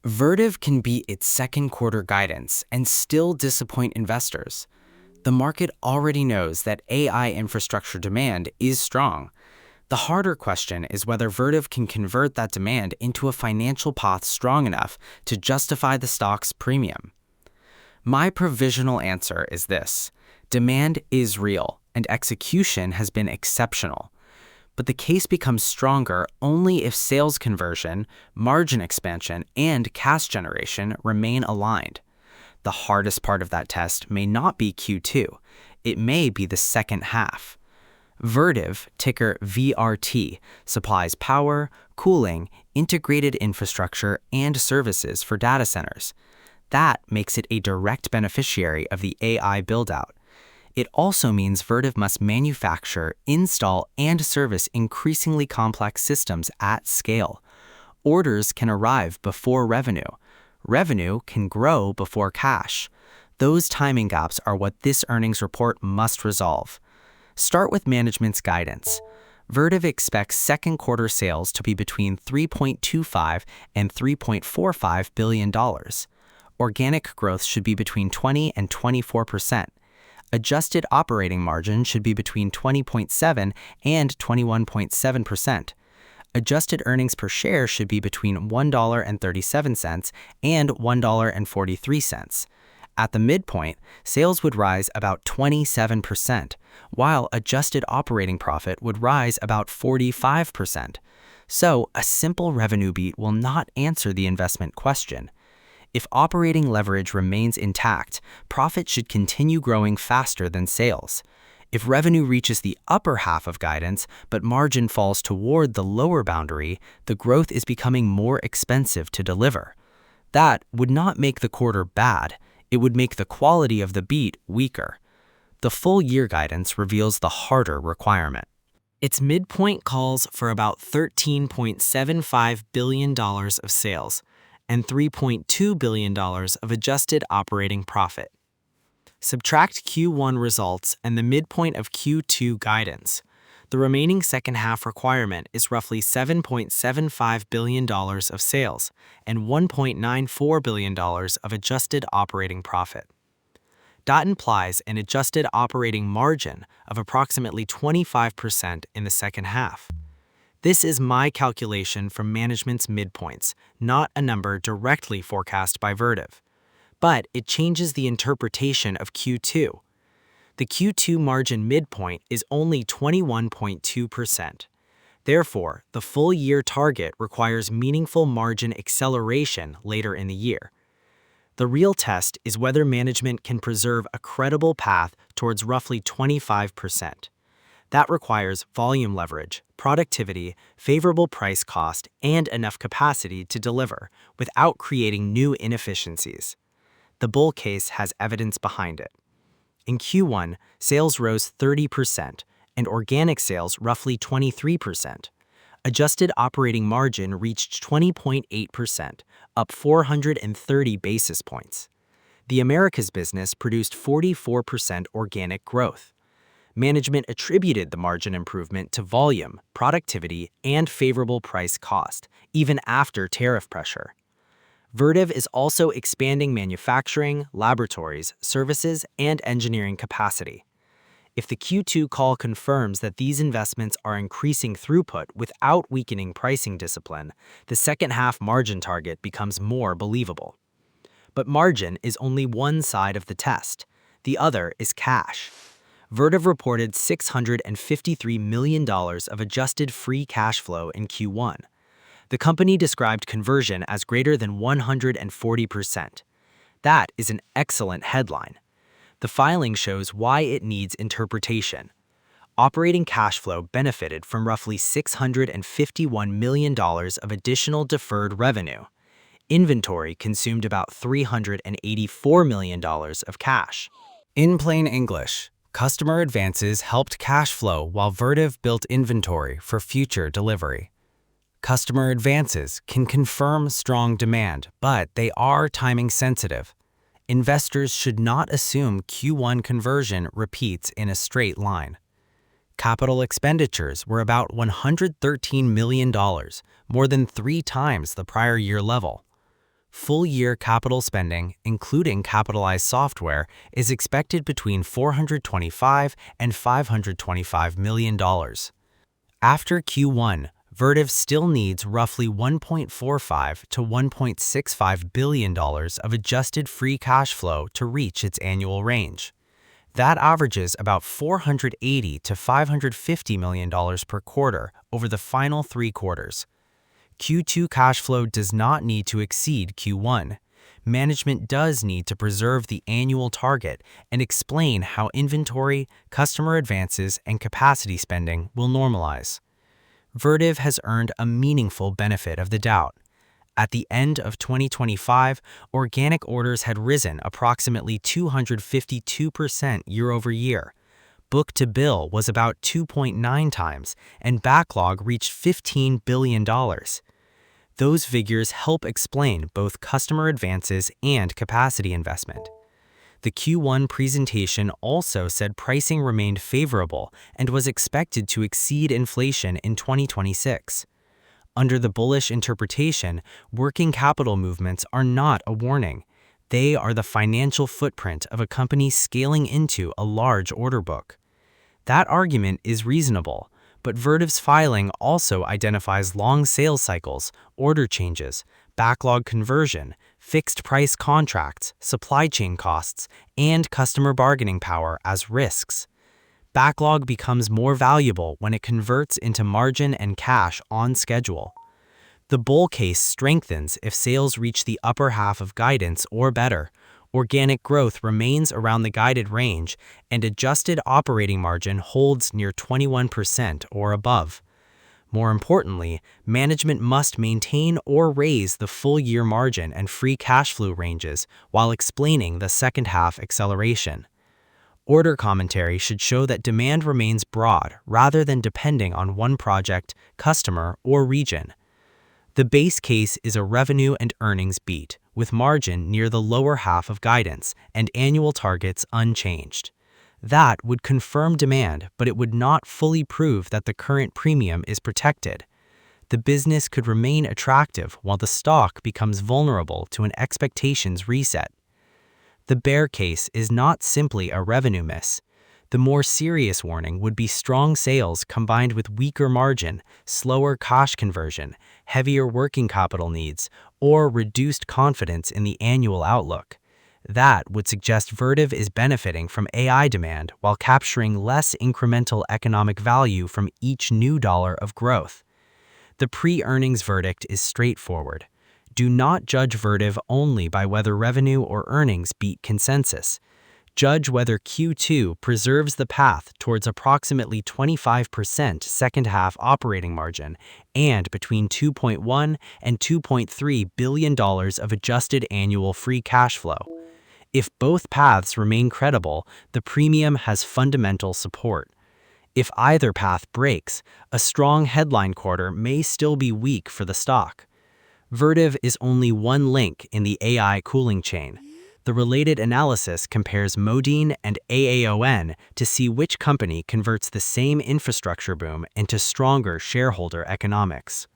Vertiv can beat its second quarter guidance and still disappoint investors. The market already knows that AI infrastructure demand is strong. The harder question is whether Vertiv can convert that demand into a financial path strong enough to justify the stock's premium. My provisional answer is this: demand is real, and execution has been exceptional. But the case becomes stronger only if sales conversion, margin expansion, and cash generation remain aligned. The hardest part of that test may not be Q2, it may be the second half. Vertiv, ticker VRT, supplies power, cooling, integrated infrastructure, and services for data centers. That makes it a direct beneficiary of the AI buildout. It also means Vertiv must manufacture, install, and service increasingly complex systems at scale. Orders can arrive before revenue. Revenue can grow before cash. Those timing gaps are what this earnings report must resolve. Start with management's guidance. Vertiv expects second quarter sales to be between $3.25 and $3.45 billion. Organic growth should be between 20 and 24%. Adjusted operating margin should be between 20.7 and 21.7%. Adjusted earnings per share should be between $1.37 and $1.43. At the midpoint, sales would rise about 27%, while adjusted operating profit would rise about 45%. So, a simple revenue beat will not answer the investment question. If operating leverage remains intact, profit should continue growing faster than sales. If revenue reaches the upper half of guidance, but margin falls toward the lower boundary, the growth is becoming more expensive to deliver. That would not make the quarter bad, it would make the quality of the beat weaker. The full year guidance reveals the harder requirement. Its midpoint calls for about $13.75 billion of sales and $3.2 billion of adjusted operating profit. Subtract Q1 results and the midpoint of Q2 guidance. The remaining second half requirement is roughly $7.75 billion of sales and $1.94 billion of adjusted operating profit. That implies an adjusted operating margin of approximately 25% in the second half. This is my calculation from management's midpoints, not a number directly forecast by Vertiv. But it changes the interpretation of Q2. The Q2 margin midpoint is only 21.2%. Therefore, the full year target requires meaningful margin acceleration later in the year. The real test is whether management can preserve a credible path towards roughly 25%. That requires volume leverage, productivity, favorable price cost, and enough capacity to deliver without creating new inefficiencies. The bull case has evidence behind it. In Q1, sales rose 30% and organic sales roughly 23%. Adjusted operating margin reached 20.8%, up 430 basis points. The Americas business produced 44% organic growth. Management attributed the margin improvement to volume, productivity, and favorable price cost, even after tariff pressure. Vertiv is also expanding manufacturing, laboratories, services, and engineering capacity. If the Q2 call confirms that these investments are increasing throughput without weakening pricing discipline, the second half margin target becomes more believable. But margin is only one side of the test. The other is cash. Vertiv reported $653 million of adjusted free cash flow in Q1. The company described conversion as greater than 140%. That is an excellent headline. The filing shows why it needs interpretation. Operating cash flow benefited from roughly $651 million of additional deferred revenue. Inventory consumed about $384 million of cash. In plain English, customer advances helped cash flow while Vertiv built inventory for future delivery. Customer advances can confirm strong demand, but they are timing sensitive. Investors should not assume Q1 conversion repeats in a straight line. Capital expenditures were about $113 million, more than 3 times the prior year level. Full-year capital spending, including capitalized software, is expected between $425 and $525 million. After Q1, Vertiv still needs roughly $1.45 to $1.65 billion of adjusted free cash flow to reach its annual range. That averages about $480 to $550 million per quarter over the final 3 quarters. Q2 cash flow does not need to exceed Q1. Management does need to preserve the annual target and explain how inventory, customer advances, and capacity spending will normalize. Vertiv has earned a meaningful benefit of the doubt. At the end of 2025, organic orders had risen approximately 252% year-over-year. Book-to-bill was about 2.9 times, and backlog reached $15 billion. Those figures help explain both customer advances and capacity investment. The Q1 presentation also said pricing remained favorable and was expected to exceed inflation in 2026. Under the bullish interpretation, working capital movements are not a warning. They are the financial footprint of a company scaling into a large order book. That argument is reasonable, but Vertiv's filing also identifies long sales cycles, order changes, backlog conversion, fixed-price contracts, supply chain costs, and customer bargaining power as risks. Backlog becomes more valuable when it converts into margin and cash on schedule. The bull case strengthens if sales reach the upper half of guidance or better. Organic growth remains around the guided range, and adjusted operating margin holds near 21% or above. More importantly, management must maintain or raise the full-year margin and free cash flow ranges while explaining the second-half acceleration. Order commentary should show that demand remains broad rather than depending on one project, customer, or region. The base case is a revenue and earnings beat, with margin near the lower half of guidance and annual targets unchanged. That would confirm demand, but it would not fully prove that the current premium is protected. The business could remain attractive while the stock becomes vulnerable to an expectations reset. The bear case is not simply a revenue miss. The more serious warning would be strong sales combined with weaker margin, slower cash conversion, heavier working capital needs, or reduced confidence in the annual outlook. That would suggest Vertiv is benefiting from AI demand while capturing less incremental economic value from each new dollar of growth. The pre-earnings verdict is straightforward. Do not judge Vertiv only by whether revenue or earnings beat consensus. Judge whether Q2 preserves the path towards approximately 25% second-half operating margin and between $2.1 and $2.3 billion of adjusted annual free cash flow. If both paths remain credible, the premium has fundamental support. If either path breaks, a strong headline quarter may still be weak for the stock. Vertiv is only one link in the AI cooling chain. The related analysis compares Modine and AAON to see which company converts the same infrastructure boom into stronger shareholder economics.